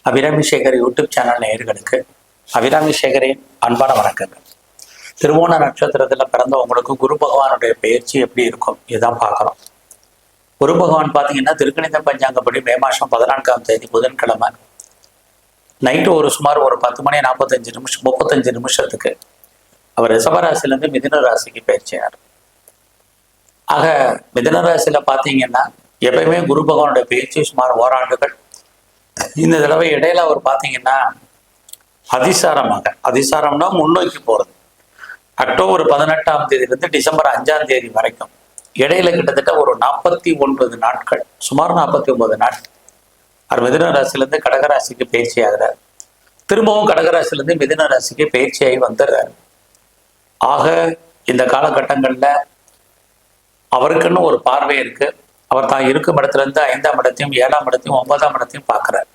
Abirami Sekar YouTube channel நேயர்களுக்கு அபிராமி சேகரின் அன்பான வணக்கங்கள். திருவோண நட்சத்திரத்தில் பிறந்தவங்களுக்கு குரு பகவானுடைய பயிற்சி எப்படி இருக்கும் இதுதான் பார்க்குறோம். குரு பகவான் பார்த்தீங்கன்னா திருக்கணித பஞ்சாங்கப்படி மே மாதம் 14ஆம் தேதி புதன்கிழமை நைட்டு சுமார் ஒரு 10 மணி 35 நிமிஷத்துக்கு அவர் ரிஷபராசிலேருந்து மிதுன ராசிக்கு பயிற்சியார். ஆக மிதுன ராசியில் பார்த்தீங்கன்னா எப்பயுமே குரு பகவானுடைய பயிற்சி சுமார் ஓராண்டுகள். இந்த தடவை இடையில அவர் பார்த்தீங்கன்னா அதிசாரம்னா முன்னோக்கி போகிறது. அக்டோபர் 18ஆம் தேதியிலிருந்து டிசம்பர் 5ஆம் தேதி வரைக்கும் இடையில கிட்டத்தட்ட ஒரு 49 நாட்கள், சுமார் 49 நாட்கள் அவர் மிதுன ராசிலேருந்து கடகராசிக்கு பயிற்சி ஆகிறார். திரும்பவும் கடகராசிலேருந்து மிதுன ராசிக்கு பயிற்சியாகி வந்துடுறார். ஆக இந்த காலகட்டங்களில் அவருக்குன்னு ஒரு பார்வை இருக்கு. அவர் தான் இருக்கும் இடத்துல இருந்து 5ஆம் இடத்தையும் 7ஆம் இடத்தையும் 9ஆம் இடத்தையும் பார்க்கிறார்.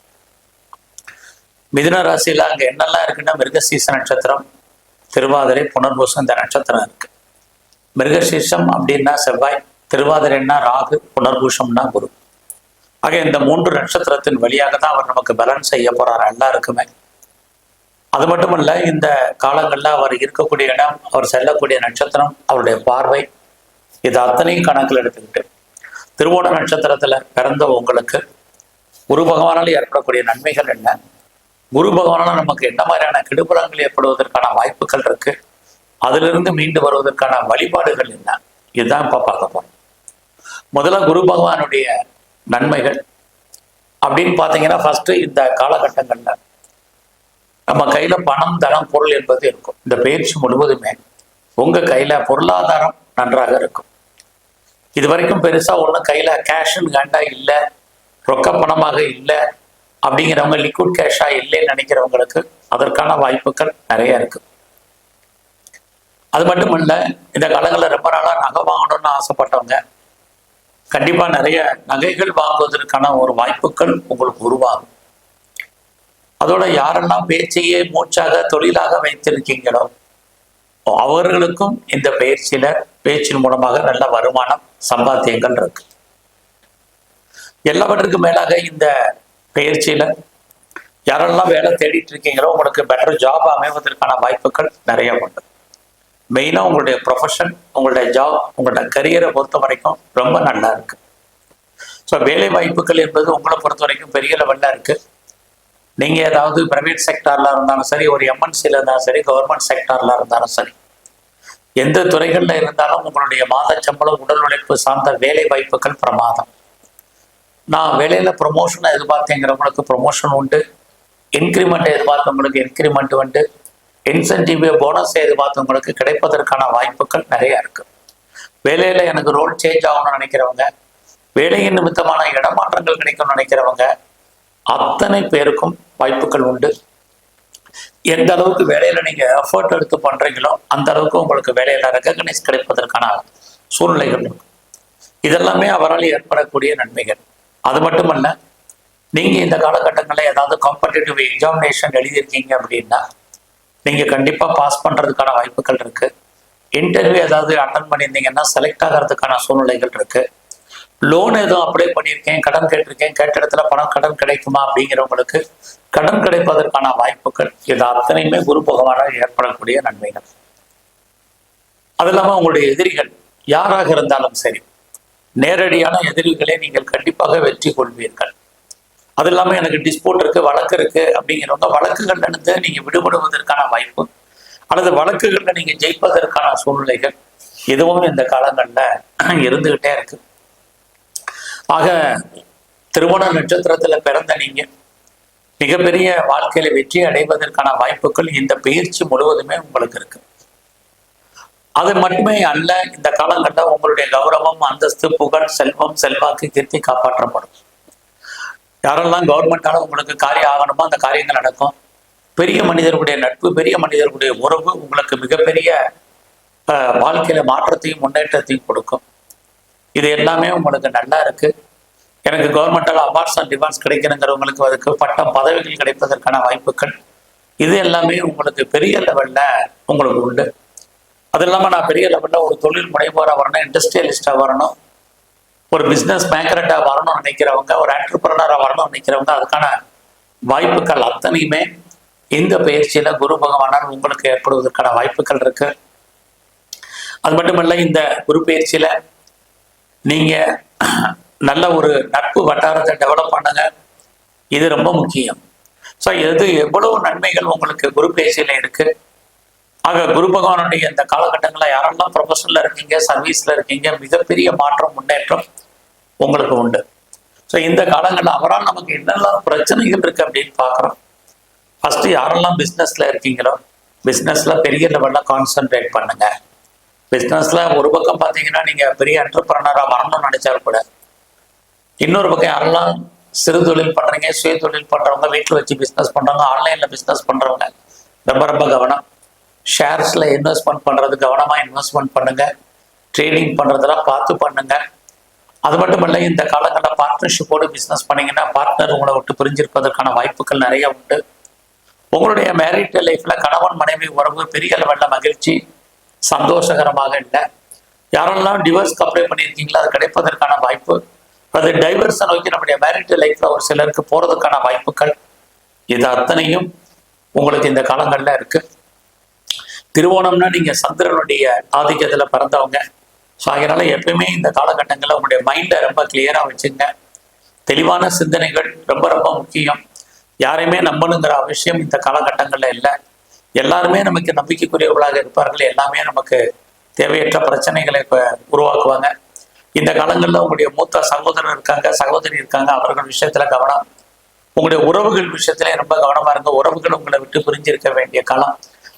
மிதுன ராசியில அங்க என்னெல்லாம் இருக்குன்னா மிருகசீச நட்சத்திரம், திருவாதிரை, புனர்பூசம் இந்த நட்சத்திரம் இருக்கு. மிருகசீசம் அப்படின்னா செவ்வாய், திருவாதிரைன்னா ராகு, புனர்பூசம்னா குரு. ஆக இந்த 3 நட்சத்திரத்தின் வழியாக தான் அவர் நமக்கு பேலன்ஸ் செய்ய போறார் எல்லாருக்குமே. அது மட்டுமல்ல, இந்த காலங்கள்ல அவர் இருக்கக்கூடிய இடம், அவர் செல்லக்கூடிய நட்சத்திரம், அவருடைய பார்வை, இது அத்தனையும் கணக்கில் எடுத்துக்கிட்டு திருவோண நட்சத்திரத்துல பிறந்த உங்களுக்கு குரு பகவானால் ஏற்படக்கூடிய நன்மைகள் என்ன, குரு பகவானால் நமக்கு என்ன மாதிரியான கெடுபலங்கள் ஏற்படுவதற்கான வாய்ப்புகள் இருக்கு, அதிலிருந்து மீண்டு வருவதற்கான வழிபாடுகள் என்ன, இதுதான் இப்ப பார்க்க போறோம். முதல்ல குரு பகவானுடைய நன்மைகள் அப்படின்னு பார்த்தீங்கன்னா ஃபர்ஸ்ட் இந்த காலகட்டங்கள்ல நம்ம கையில பணம், தனம், பொருள் என்பது இருக்கும். இந்த பயிற்சி முழுவதுமே உங்க கையில பொருளாதாரம் நன்றாக இருக்கும். இது வரைக்கும் பெருசா ஒன்றும் கையில கேஷுன்னு கண்டா இல்லை, ரொக்க பணமாக இல்லை அப்படிங்கிறவங்க, லிக்விட் கேஷா இல்லைன்னு நினைக்கிறவங்களுக்கு அதற்கான வாய்ப்புகள் நிறைய இருக்கு. அது மட்டும் இல்ல, இந்த காலங்களில் ரொம்ப நாளா நகை வாங்கணும்னு ஆசைப்பட்டவங்க கண்டிப்பா நிறைய நகைகள் வாங்குவதற்கான ஒரு வாய்ப்புகள் உங்களுக்கு உருவாகும். அதோட யாரெல்லாம் பேச்சையே மூச்சாக தொழிலாக வைத்திருக்கீங்களோ அவர்களுக்கும் இந்த பேச்சின் மூலமாக நல்ல வருமானம், சம்பாத்தியங்கள் இருக்கு. எல்லாவற்றுக்கும் மேலாக இந்த பயிற்சியில யாரெல்லாம் வேலை தேடிட்டு இருக்கீங்களோ உங்களுக்கு பெட்டர் ஜாப் அமைவதற்கான வாய்ப்புகள் நிறைய உண்டு. மெயினா உங்களுடைய ப்ரொஃபஷன், உங்களுடைய ஜாப், உங்களுடைய கரியரை பொறுத்த வரைக்கும் ரொம்ப நல்லா இருக்கு. ஸோ வேலை வாய்ப்புகள் என்பது உங்களை பொறுத்த வரைக்கும் பெரிய லெவல்ல இருக்கு. நீங்க ஏதாவது பிரைவேட் செக்டார்ல இருந்தாலும் சரி, ஒரு எம்என்சில இருந்தாலும் சரி, கவர்மெண்ட் செக்டார்ல இருந்தாலும் சரி, எந்த துறைகள்ல இருந்தாலும் உங்களுடைய மாத சம்பளம், உடல் உழைப்பு சார்ந்த வேலை வாய்ப்புகள் பிரமாதம். நான் வேலையில ப்ரொமோஷனை எதிர்பார்த்தேங்கிறவங்களுக்கு ப்ரொமோஷன் உண்டு, இன்க்ரிமெண்ட் எதிர்பார்த்தவங்களுக்கு இன்க்ரிமெண்ட் உண்டு, இன்சென்டிவ் போனஸ் எதிர்பார்த்தவங்களுக்கு கிடைப்பதற்கான வாய்ப்புகள் நிறைய இருக்கு. வேலையில எனக்கு ரோல் சேஞ்ச் ஆகணும்னு நினைக்கிறவங்க, வேலையின் நிமித்தமான இடமாற்றங்கள் கிடைக்கும்னு நினைக்கிறவங்க அத்தனை பேருக்கும் வாய்ப்புகள் உண்டு. எந்த அளவுக்கு வேலையில நீங்க எஃபர்ட் எடுத்து பண்றீங்களோ அந்த அளவுக்கு உங்களுக்கு வேலையில ரெகக்னைஸ் கிடைப்பதற்கான சூழ்நிலைகள் இருக்கும். இதெல்லாமே அவரால் ஏற்படக்கூடிய நன்மைகள். அது மட்டுமல்ல, நீங்க இந்த காலகட்டங்களில் ஏதாவது காம்படிட்டிவ் எக்ஸாமினேஷன் எழுதியிருக்கீங்க அப்படின்னா நீங்க கண்டிப்பா பாஸ் பண்றதுக்கான வாய்ப்புகள் இருக்கு. இன்டர்வியூ ஏதாவது அட்டன் பண்ணியிருந்தீங்கன்னா செலக்ட் ஆகிறதுக்கான சூழ்நிலைகள் இருக்கு. லோன் எதுவும் அப்ளை பண்ணியிருக்கேன், கடன் கேட்டிருக்கேன், கேட்ட இடத்துல கடன் கிடைக்குமா அப்படிங்கிறவங்களுக்கு கடன் கிடைப்பதற்கான வாய்ப்புகள், இது அத்தனையுமே குரு பகவானால் ஏற்படக்கூடிய நன்மைகள். அது இல்லாம உங்களுடைய எதிரிகள் யாராக இருந்தாலும் சரி, நேரடியான எதிரிகளை நீங்கள் கண்டிப்பாக வெற்றி கொள்வீர்கள். அது இல்லாம எனக்கு டிஸ்பியூட் இருக்கு, வழக்கு இருக்கு அப்படிங்கிறவங்க வழக்குகள்ல இருந்து நீங்க விடுபடுவதற்கான வாய்ப்பு, அல்லது வழக்குகள்ல நீங்க ஜெயிப்பதற்கான சூழ்நிலைகள் இதுவும் இந்த காலங்கள்ல இருந்துகிட்டே இருக்கு. ஆக திருவோண நட்சத்திரத்துல பிறந்த நீங்க மிகப்பெரிய வாழ்க்கையில வெற்றி அடைவதற்கான வாய்ப்புகள் இந்த பயிற்சி முழுவதுமே உங்களுக்கு இருக்கு. அது மட்டுமே அல்ல, இந்த காலங்கள்ல உங்களுடைய கௌரவம், அந்தஸ்து, புகழ், செல்வம், செல்வாக்கு, கீர்த்தி காப்பாற்றப்படும். யாரெல்லாம் கவர்மெண்டால உங்களுக்கு காரியம் ஆகணுமோ அந்த காரியங்கள் நடக்கும். பெரிய மனிதர்களுடைய நட்பு, பெரிய மனிதர்களுடைய உறவு உங்களுக்கு மிகப்பெரிய வாழ்க்கையில மாற்றத்தையும் முன்னேற்றத்தையும் கொடுக்கும். இது எல்லாமே உங்களுக்கு நல்லா இருக்கு. எனக்கு கவர்மெண்டால் அவார்ட்ஸ் அண்ட் டிவார்ட்ஸ் கிடைக்கணுங்கிறவங்களுக்கு அதுக்கு பட்டம், பதவிகள் கிடைப்பதற்கான வாய்ப்புகள், இது எல்லாமே உங்களுக்கு பெரிய லெவல்ல உங்களுக்கு உண்டு. அது இல்லாமல் நான் பெரிய லெவலில் ஒரு தொழில் முனைவோராக வரணும், இண்டஸ்ட்ரியலிஸ்டாக வரணும், ஒரு பிஸ்னஸ் மேக்கரட்டாக வரணும்னு நினைக்கிறவங்க, ஒரு ஆண்டர்பிரனராக வரணும்னு நினைக்கிறவங்க அதுக்கான வாய்ப்புகள் அத்தனையுமே இந்த பயிற்சியில குரு பகவானால் உங்களுக்கு ஏற்படுவதற்கான வாய்ப்புகள் இருக்கு. அது மட்டுமல்ல, இந்த குரு பயிற்சியில நீங்க நல்ல ஒரு நட்பு வட்டாரத்தை டெவலப் பண்ணுங்க. இது ரொம்ப முக்கியம். ஸோ இது எவ்வளவு நன்மைகள் உங்களுக்கு குரு பயிற்சியில இருக்கு. ஆக குரு பகவானுடைய இந்த காலகட்டங்களில் யாரெல்லாம் ப்ரொஃபஷனில் இருக்கீங்க, சர்வீஸ்ல இருக்கீங்க, மிகப்பெரிய மாற்றம் முன்னேற்றம் உங்களுக்கு உண்டு. ஸோ இந்த காலங்களில் அவரால் நமக்கு என்னெல்லாம் பிரச்சனைகள் இருக்கு அப்படின்னு பார்க்குறோம். ஃபர்ஸ்ட் யாரெல்லாம் பிஸ்னஸ்ல இருக்கீங்களோ, பிஸ்னஸ்ல பெரிய லெவலில் கான்சென்ட்ரேட் பண்ணுங்க. பிஸ்னஸ்ல ஒரு பக்கம் பார்த்தீங்கன்னா நீங்க பெரிய என்டர்பிரனரா வரணும்னு நினைச்சாலும் கூட, இன்னொரு பக்கம் யாரெல்லாம் சிறு தொழில் பண்றீங்க, சுய தொழில் பண்றவங்க, வீட்டில் வச்சு பிஸ்னஸ் பண்றவங்க, ஆன்லைன்ல பிஸ்னஸ் பண்றவங்க ரொம்ப ரொம்ப கவனம். ஷேர்ஸ்ல இன்வெஸ்ட்மெண்ட் பண்றது கவனமா இன்வெஸ்ட்மெண்ட் பண்ணுங்க. ட்ரேடிங் பண்றதெல்லாம் பார்த்து பண்ணுங்க. அது மட்டும் இல்லை, இந்த காலங்களில் பார்ட்னர்ஷிப்போடு பிஸ்னஸ் பண்ணீங்கன்னா பார்ட்னர் உங்களை விட்டு பிரிஞ்சிருப்பதற்கான வாய்ப்புகள் நிறைய உண்டு. உங்களுடைய மேரிட் லைஃப்ல கணவன் மனைவி உறவு பெரிய லெவலில் மகிழ்ச்சி சந்தோஷகரமாக இல்லை. யாரெல்லாம் டிவோர்ஸ்க்கு அப்ளை பண்ணியிருக்கீங்களோ அது கிடைப்பதற்கான வாய்ப்பு, அது டைவர்ஸை நோக்கி நம்முடைய மேரிட் லைஃப்ல ஒரு சிலருக்கு போறதுக்கான வாய்ப்புகள், இது அத்தனையும் உங்களுக்கு இந்த காலங்கள்ல இருக்கு. திருவோணம்னா நீங்க சந்திரனுடைய ஆதிக்கத்துல பிறந்தவங்க. ஸோ அதனால எப்பயுமே இந்த காலகட்டங்களில் உங்களுடைய மைண்டை ரொம்ப கிளியரா வச்சுங்க. தெளிவான சிந்தனைகள் ரொம்ப ரொம்ப முக்கியம். யாரையுமே நம்பணுங்கிற அவசியம் இந்த காலகட்டங்கள்ல இல்லை. எல்லாருமே நமக்கு நம்பிக்கைக்குரியவர்களாக இருப்பார்கள். எல்லாமே நமக்கு தேவையற்ற பிரச்சனைகளை உருவாக்குவாங்க. இந்த காலங்களில் உங்களுடைய மூத்த சகோதரர் இருக்காங்க, சகோதரி இருக்காங்க, அவர்கள் விஷயத்துல கவனம். உங்களுடைய உறவுகள் விஷயத்துல ரொம்ப கவனமா இருங்க. உறவுகள் உங்களை விட்டு பிரிஞ்சிருக்க வேண்டிய காலம்,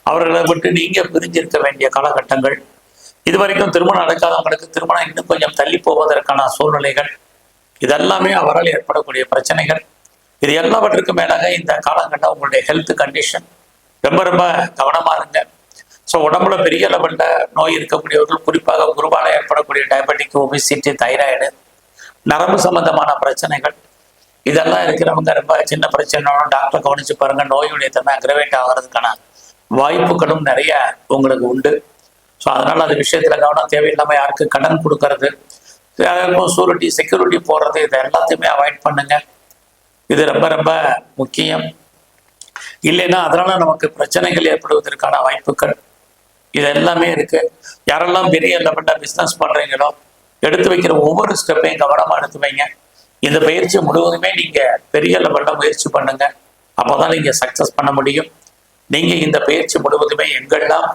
அவர்களை விட்டு நீங்க பிரிஞ்சிருக்க வேண்டிய காலகட்டங்கள். இது வரைக்கும் திருமணம் நடக்காதவங்களுக்கு திருமணம் இன்னும் கொஞ்சம் தள்ளி போவதற்கான சூழ்நிலைகள், இதெல்லாமே அவரால் ஏற்படக்கூடிய பிரச்சனைகள். இது எல்லாவற்றுக்கும் மேலாக இந்த காலங்களில் உங்களுடைய ஹெல்த் கண்டிஷன் ரொம்ப ரொம்ப கவனமா இருங்க. ஸோ உடம்புல பெரிய லெவலில் நோய் இருக்கக்கூடியவர்கள், குறிப்பாக குருவால ஏற்படக்கூடிய டயபெட்டிக், ஒபிசிட்டி, தைராய்டு, நரம்பு சம்பந்தமான பிரச்சனைகள், இதெல்லாம் இருக்கிறவங்க ரொம்ப சின்ன பிரச்சனைனாலும் டாக்டர் கவனிச்சு பாருங்க. நோயுடைய தன்மை அக்ரவேட் ஆகிறதுக்கான வாய்ப்புகளும் நிறைய உங்களுக்கு உண்டு. ஸோ அதனால அது விஷயத்துல கவனம். தேவையில்லாமல் யாருக்கு கடன் கொடுக்கறது, சூரிட்டி செக்யூரிட்டி போடுறது, இதை எல்லாத்தையுமே அவாய்ட் பண்ணுங்க. இது ரொம்ப ரொம்ப முக்கியம். இல்லைன்னா அதனால நமக்கு பிரச்சனைகள் ஏற்படுவதற்கான வாய்ப்புகள் இது எல்லாமே இருக்கு. யாரெல்லாம் பெரிய லெவலில் பிஸ்னஸ் பண்றீங்களோ, எடுத்து வைக்கிற ஒவ்வொரு ஸ்டெப்பையும் கவனமா எடுத்து வைங்க. இந்த பயிற்சி முழுவதுமே நீங்க பெரிய லெவலில் முயற்சி பண்ணுங்க. அப்போதான் நீங்க சக்சஸ் பண்ண முடியும். நீங்க இந்த பயிற்சி முழுவதுமே எங்கெல்லாம்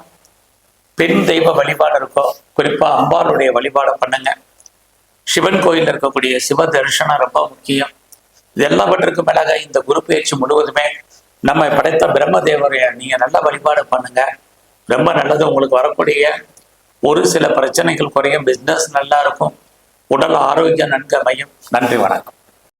பெண் தெய்வ வழிபாடு இருக்கோ, குறிப்பா அம்பாளுடைய வழிபாடு பண்ணுங்க. சிவன் கோயில் இருக்கக்கூடிய சிவ தரிசனம் ரொம்ப முக்கியம். இது எல்லாவற்றுக்கும் மேலாக இந்த குரு பயிற்சி முழுவதுமே நம்ம படைத்த பிரம்ம தேவரைய நீங்க நல்ல வழிபாடு பண்ணுங்க. ரொம்ப நல்லது. உங்களுக்கு வரக்கூடிய ஒரு சில பிரச்சனைகள் குறையும். பிஸ்னஸ் நல்லா இருக்கும். உடல் ஆரோக்கியம் நன்கு அமையும். நன்றி, வணக்கம்.